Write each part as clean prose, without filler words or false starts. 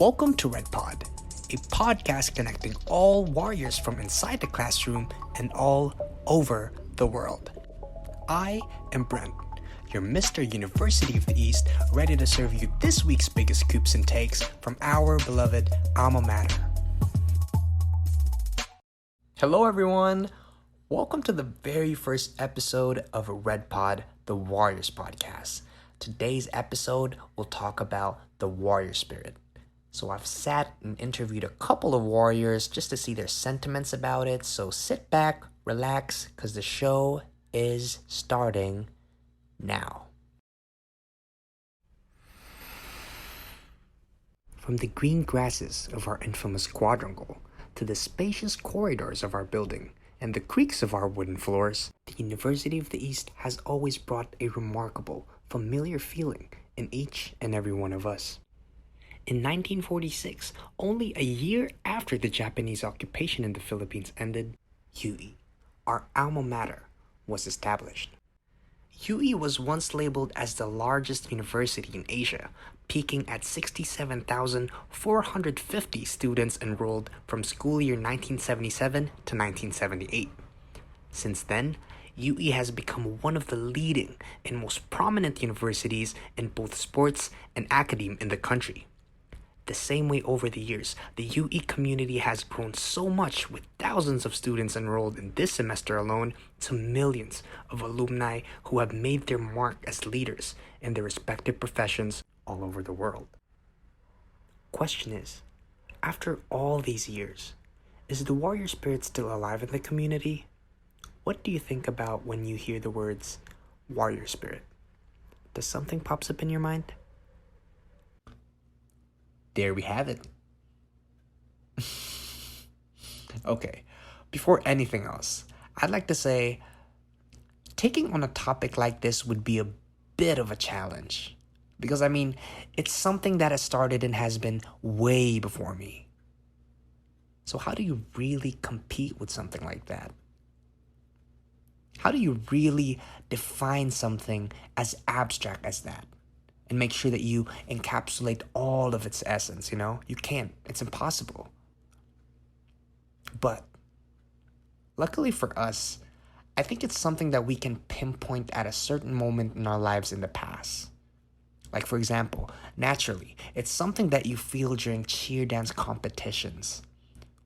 Welcome to RedPod, a podcast connecting all warriors from inside the classroom and all over the world. I am Brent, your Mr. University of the East, ready to serve you this week's biggest scoops and takes from our beloved alma mater. Hello everyone, welcome to the very first episode of RedPod, the Warriors podcast. Today's episode will talk about the warrior spirit. So I've sat and interviewed a couple of warriors just to see their sentiments about it. So sit back, relax, because the show is starting now. From the green grasses of our infamous quadrangle to the spacious corridors of our building and the creaks of our wooden floors, the University of the East has always brought a remarkable, familiar feeling in each and every one of us. In 1946, only a year after the Japanese occupation in the Philippines ended, UE, our alma mater, was established. UE was once labeled as the largest university in Asia, peaking at 67,450 students enrolled from school year 1977 to 1978. Since then, UE has become one of the leading and most prominent universities in both sports and academe in the country. The same way over the years, the UE community has grown so much with thousands of students enrolled in this semester alone to millions of alumni who have made their mark as leaders in their respective professions all over the world. Question is, after all these years, is the warrior spirit still alive in the community? What do you think about when you hear the words warrior spirit? Does something pops up in your mind? There we have it. Okay, before anything else, I'd like to say taking on a topic like this would be a bit of a challenge. Because, it's something that has started and has been way before me. So how do you really compete with something like that? How do you really define something as abstract as that? And make sure that you encapsulate all of its essence, You can't. It's impossible. But luckily for us, I think it's something that we can pinpoint at a certain moment in our lives in the past. Like, for example, naturally, it's something that you feel during cheer dance competitions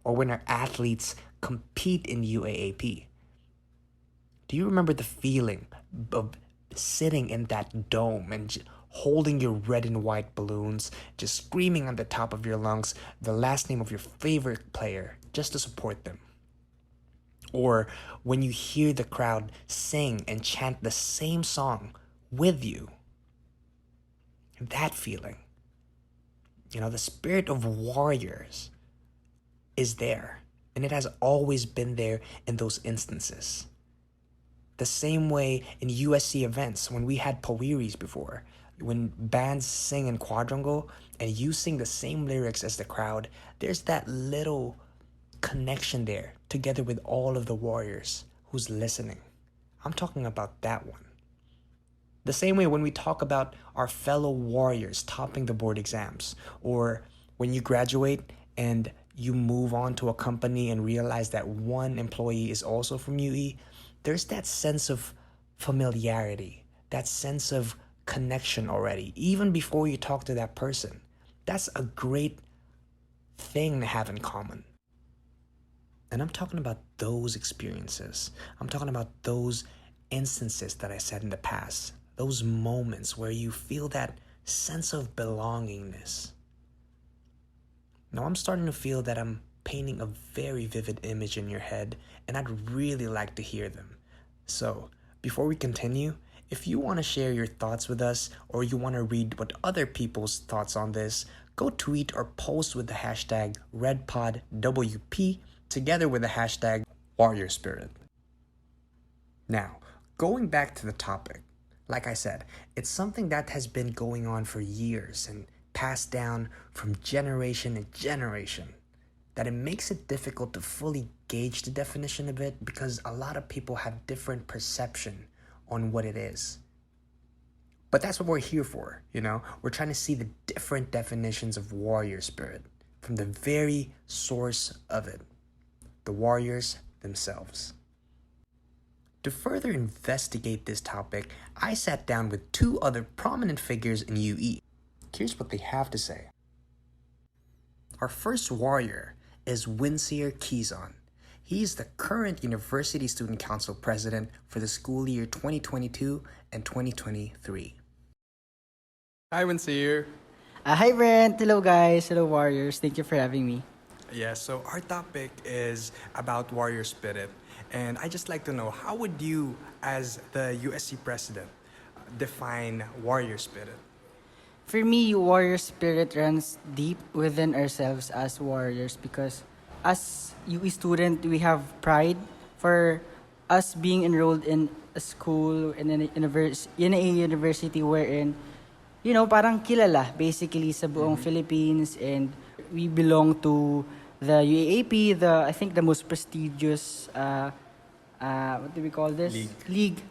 or when our athletes compete in UAAP. Do you remember the feeling of sitting in that dome and holding your red and white balloons, just screaming on the top of your lungs the last name of your favorite player just to support them? Or when you hear the crowd sing and chant the same song with you. That feeling, the spirit of warriors is there, and it has always been there in those instances. The same way in USC events when we had Pawiris before, when bands sing in quadrangle and you sing the same lyrics as the crowd, there's that little connection there together with all of the warriors who's listening. I'm talking about that one. The same way when we talk about our fellow warriors topping the board exams, or when you graduate and you move on to a company and realize that one employee is also from UE, there's that sense of familiarity, that sense of connection already, even before you talk to that person. That's a great thing to have in common. And I'm talking about those experiences. I'm talking about those instances that I said in the past, those moments where you feel that sense of belongingness. Now I'm starting to feel that I'm painting a very vivid image in your head, and I'd really like to hear them. So, before we continue, if you want to share your thoughts with us, or you want to read what other people's thoughts on this, go tweet or post with the hashtag RedPodWP together with the hashtag Warrior Spirit. Now, going back to the topic, like I said, it's something that has been going on for years and passed down from generation to generation, that it makes it difficult to fully gauge the definition of it because a lot of people have different perception on what it is. But that's what we're here for, you know? We're trying to see the different definitions of warrior spirit from the very source of it, the warriors themselves. To further investigate this topic, I sat down with two other prominent figures in UE. Here's what they have to say. Our first warrior is Wyncyr Cuizon. He is the current University Student Council President for the school year 2022 and 2023. Hi, Wyncyr. Hi, Brent. Hello, guys. Hello, Warriors. Thank you for having me. Yeah, so our topic is about warrior spirit. And I just like to know, how would you, as the USC President, define warrior spirit? For me, warrior spirit runs deep within ourselves as warriors because as UE student, we have pride for us being enrolled in a school, in a university wherein, you know, parang kilala basically sa buong Philippines, and we belong to the UAAP, I think the most prestigious, what do we call this? League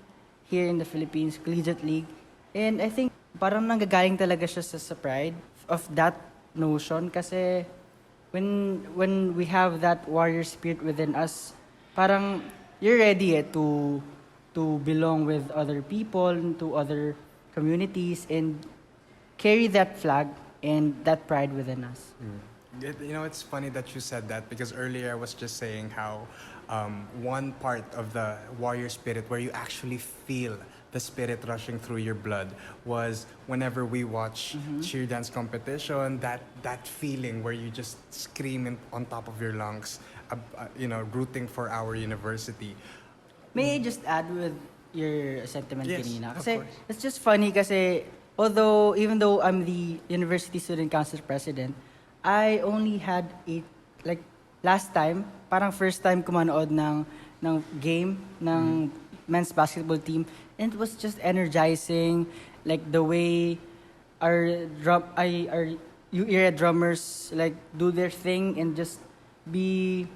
here in the Philippines, Collegiate League. And I think parang nanggagaling talaga siya sa pride of that notion kasi when we have that warrior spirit within us, parang you're ready to belong with other people, to other communities, and carry that flag and that pride within us. You know, it's funny that you said that because earlier I was just saying how one part of the warrior spirit where you actually feel the spirit rushing through your blood was whenever we watch cheer dance competition, that feeling where you just scream on top of your lungs, you know, rooting for our university. May I just add with your sentiment Yes, kanina? of Kasi course. it's just funny kasi even though I'm the University Student Council President, I only had last time, parang first time ko manood ng game ng men's basketball team, and it was just energizing, like the way our era drummers like do their thing and just be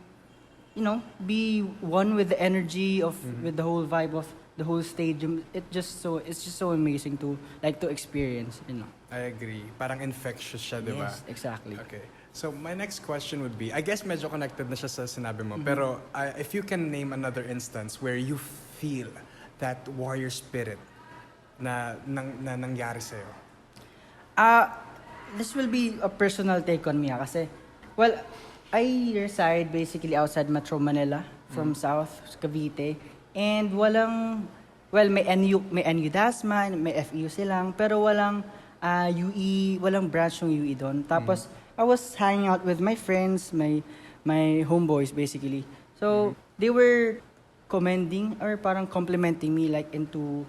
one with the energy of with the whole vibe of the whole stadium. It's just so amazing to experience, you know. I agree. Parang infectious siya, di ba? Yes, exactly. Okay. So my next question would be, I guess medyo connected na siya sa sinabi mo, pero if you can name another instance where you feel that warrior spirit na nangyari sa'yo. This will be a personal take on me kasi, well, I reside basically outside Metro Manila from South Cavite, and may NU Dasma, may FEU silang, pero walang walang branch ng UE doon. Tapos I was hanging out with my friends, my homeboys basically. So they were commending or parang complimenting me into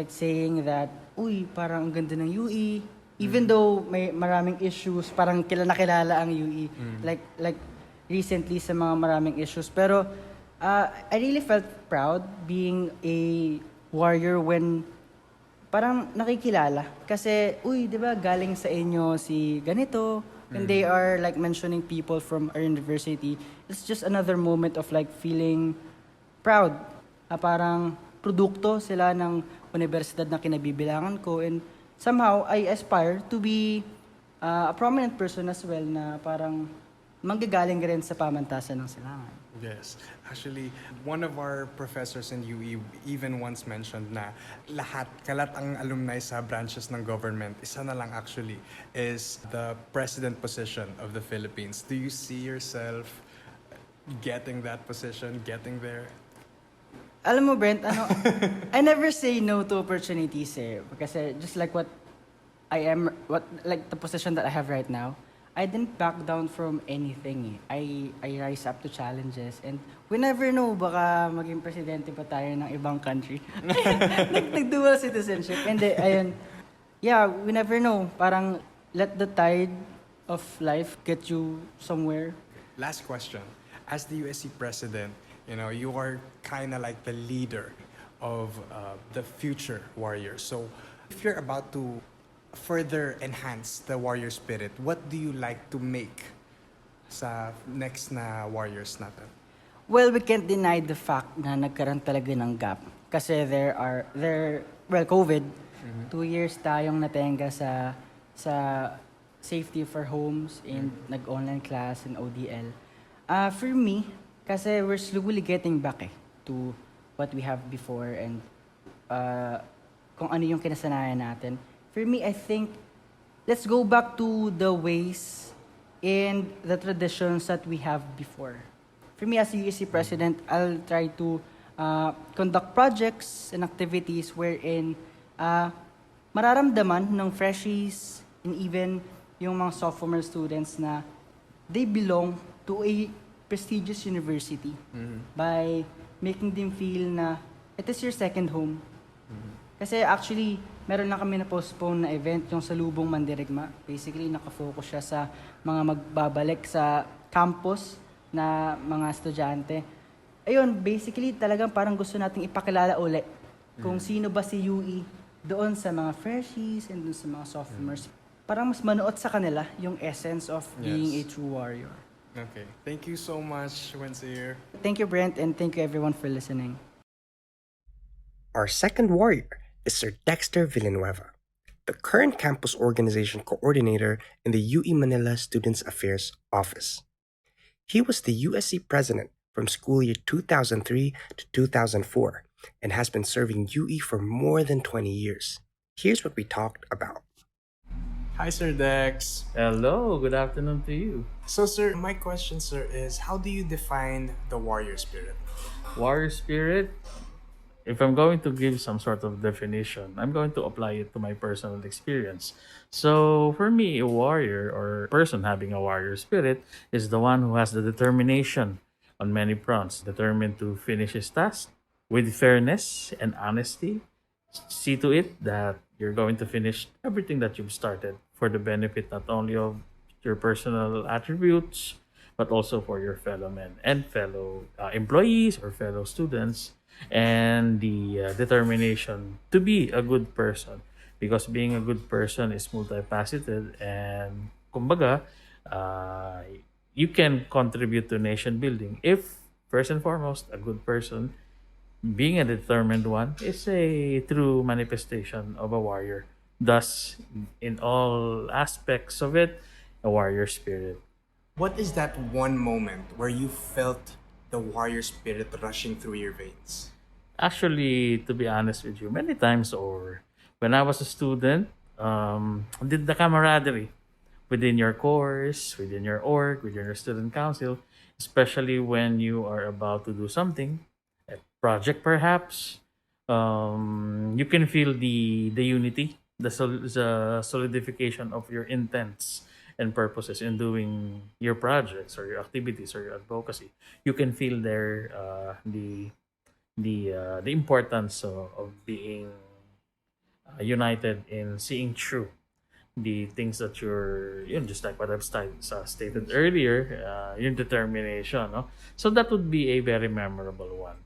saying that, uy, parang ang ganda ng UE. Even though may maraming issues, parang kilala ang UE. Like recently sa mga maraming issues. Pero I really felt proud being a warrior when parang nakikilala. Kasi, uy, di ba galing sa inyo si ganito. And they are mentioning people from our university. It's just another moment of feeling proud. Parang produkto sila ng universidad na kinabibilangan ko, and somehow I aspire to be a prominent person as well na parang manggagaling rin sa pamantasan ng silangan. Yes. Actually, one of our professors in UE even once mentioned na kalat ang alumni sa branches ng government, isa na lang actually, is the president position of the Philippines. Do you see yourself getting that position, getting there? Alam mo, Brent, I never say no to opportunities kasi just like what the position that I have right now, I didn't back down from anything. I rise up to challenges, and we never know, baka maging presidente pa tayo ng ibang country. Nag-dual citizenship. And ayun, yeah, we never know. Parang let the tide of life get you somewhere. Last question. As the USC president, you are kind of like the leader of the future warriors. So if you're about to further enhance the warrior spirit, what do you like to make sa next na warriors natin? Well, we can't deny the fact na nagkaroon talaga ng gap. Kasi COVID, 2 years tayong natenga sa safety for homes and nag-online class and ODL. For me, kasi we're slowly getting back to what we have before and kung ano yung kinasanayan natin. For me, I think let's go back to the ways and the traditions that we have before. For me, as a USC President, I'll try to conduct projects and activities wherein mararamdaman ng freshies and even yung mga sophomore students na they belong to a prestigious university by making them feel na it is your second home. Kasi actually, meron lang kami na postpone na event, yung sa Lubong Mandirigma. Basically, nakafocus siya sa mga magbabalik sa campus na mga estudyante. Ayun, basically, talagang parang gusto nating ipakilala uli kung sino ba si UE doon sa mga freshies and doon sa mga sophomores. Parang mas manuot sa kanila yung essence of being a true warrior. Okay. Thank you so much, Wyncyr. Thank you, Brent, and thank you everyone for listening. Our second warrior is Sir Dex Villanueva, the current campus organization coordinator in the UE Manila Students Affairs Office. He was the USC President from school year 2003 to 2004 and has been serving UE for more than 20 years. Here's what we talked about. Hi, Sir Dex. Hello, good afternoon to you. So, sir, my question, sir, is how do you define the warrior spirit? Warrior spirit, if I'm going to give some sort of definition, I'm going to apply it to my personal experience. So, for me, a warrior or person having a warrior spirit is the one who has the determination on many fronts, determined to finish his task with fairness and honesty. See to it that you're going to finish everything that you've started for the benefit not only of your personal attributes, but also for your fellow men and fellow employees or fellow students, and the determination to be a good person. Because being a good person is multifaceted, and kumbaga, you can contribute to nation building if, first and foremost, a good person, being a determined one, is a true manifestation of a warrior. Thus, in all aspects of it, a warrior spirit. What is that one moment where you felt the warrior spirit rushing through your veins? Actually, to be honest with you, many times over. When I was a student, did the camaraderie within your course, within your org, within your student council, especially when you are about to do something, a project perhaps, you can feel the unity, the solidification of your intents and purposes in doing your projects or your activities or your advocacy. You can feel there the importance of being united in seeing through the things that you're, just like what I've stated earlier, your determination, no? So that would be a very memorable one.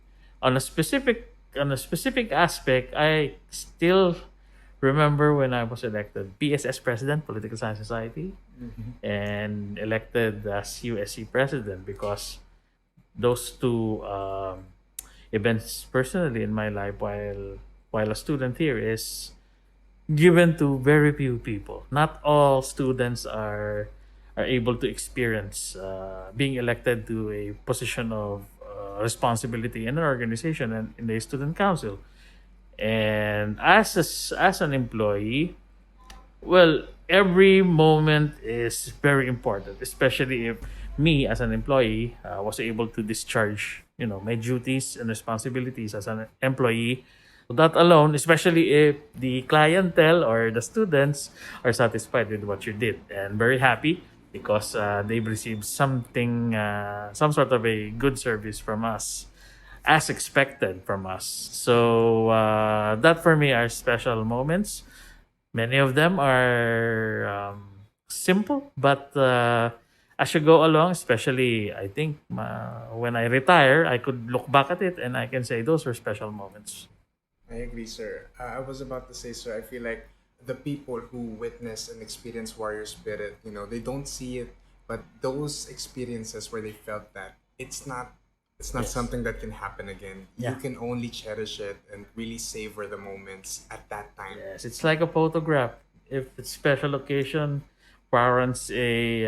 On a specific aspect, I still remember when I was elected PSS President, Political Science Society, and elected as USC President, because those two events personally in my life while a student here is given to very few people. Not all students are able to experience being elected to a position of responsibility in an organization and in the student council. And as an employee, well, every moment is very important, especially if me as an employee was able to discharge, my duties and responsibilities as an employee. That alone, especially if the clientele or the students are satisfied with what you did and very happy because they've received something, some sort of a good service from us, as expected from us. So that for me are special moments. Many of them are simple, but as you go along, especially I think when I retire, I could look back at it and I can say those were special moments. I agree, sir. I was about to say, sir, I feel like the people who witness and experience warrior spirit, they don't see it, but those experiences where they felt that, it's not It's not Yes. something that can happen again. Yeah. You can only cherish it and really savor the moments at that time. Yes, it's like a photograph. If it's special occasion warrants a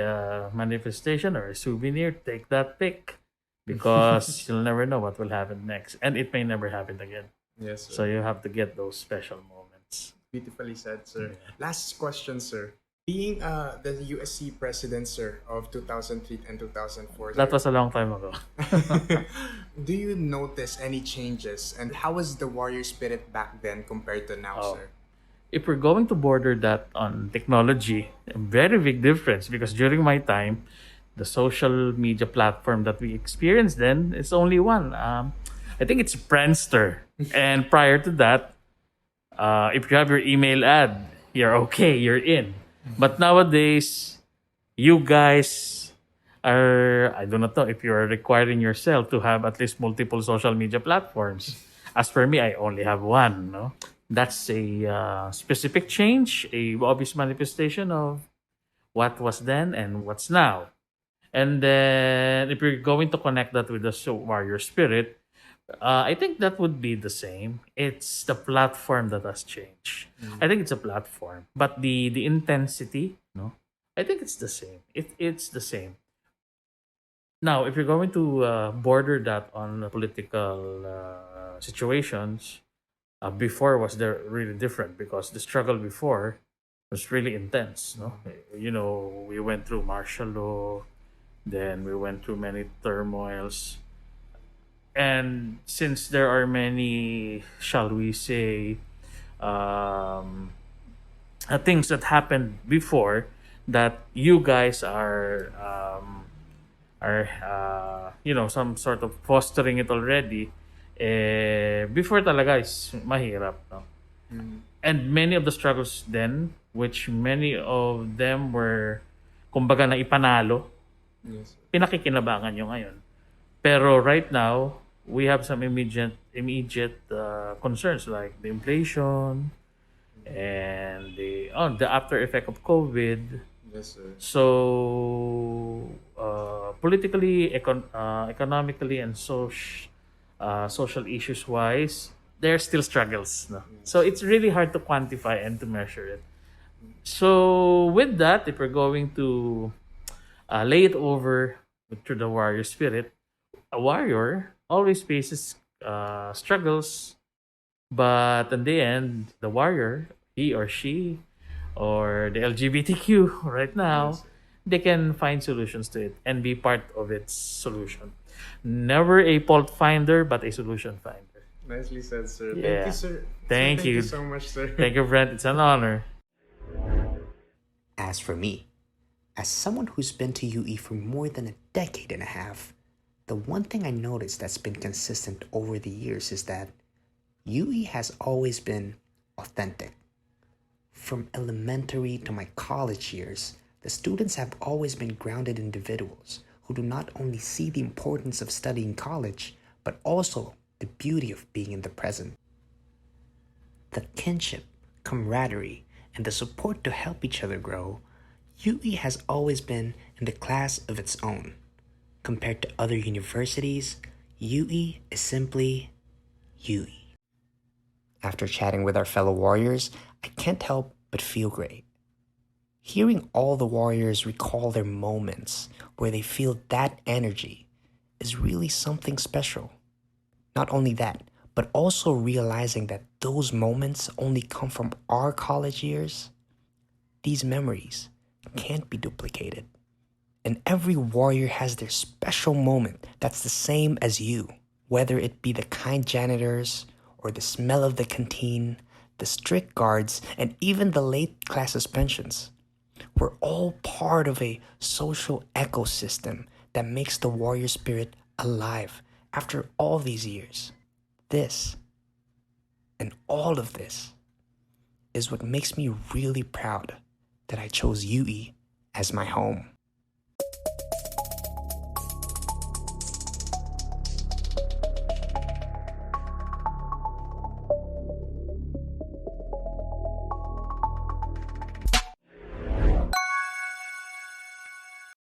manifestation or a souvenir, take that pic because you'll never know what will happen next, and it may never happen again. Yes, So sir. you have to get those special moments. Beautifully said, sir. Last question, sir. Being the USC president, sir, of 2003 and 2004, That sir, was a long time ago. do you notice any changes? And how was the warrior spirit back then compared to now, Oh. sir? If we're going to border that on technology, a very big difference because during my time, the social media platform that we experienced then is only one. I think it's Friendster. And prior to that, if you have your email ad, you're okay, you're in. But nowadays, you guys are, I do not know if you're requiring yourself to have at least multiple social media platforms. As for me, I only have one. No, that's a specific change, a obvious manifestation of what was then and what's now. And then, if you're going to connect that with the warrior spirit, I think that would be the same. It's the platform that has changed. I think it's a platform, but the intensity, no, I think it's the same. It's the same. Now, if you're going to border that on political situations, before was there really different because the struggle before was really intense. No, you know, we went through martial law, then we went through many turmoils, and since there are many, shall we say, um, things that happened before that you guys are you know, some sort of fostering it already, before talaga is mahirap, no? And many of the struggles then, which many of them were kumbaga na ipanalo, Yes, sir. pinakikinabangan nyo ngayon. Pero right now, we have some immediate concerns like the inflation and the after effect of COVID. Yes, sir. So politically, economically, and social issues wise, there are still struggles. No? So it's really hard to quantify and to measure it. So with that, if we're going to lay it over to the warrior spirit, a warrior always faces struggles, but in the end, the warrior, he or she, or the LGBTQ right now, they can find solutions to it and be part of its solution. Never a fault finder, but a solution finder. Nicely said, sir. Thank Yeah. you, sir. Thank Thank you you. so much, sir. Thank you, Brent. It's an honor. As for me, as someone who's been to UE for more than a decade and a half, the one thing I noticed that's been consistent over the years is that UE has always been authentic. From elementary to my college years, the students have always been grounded individuals who do not only see the importance of studying college, but also the beauty of being in the present. The kinship, camaraderie, and the support to help each other grow, UE has always been in the class of its own. Compared to other universities, UE is simply UE. After chatting with our fellow warriors, I can't help but feel great. Hearing all the warriors recall their moments where they feel that energy is really something special. Not only that, but also realizing that those moments only come from our college years, these memories can't be duplicated. And every warrior has their special moment that's the same as you, whether it be the kind janitors or the smell of the canteen, the strict guards, and even the late class suspensions. We're all part of a social ecosystem that makes the warrior spirit alive after all these years. This, and all of this, is what makes me really proud that I chose UE as my home.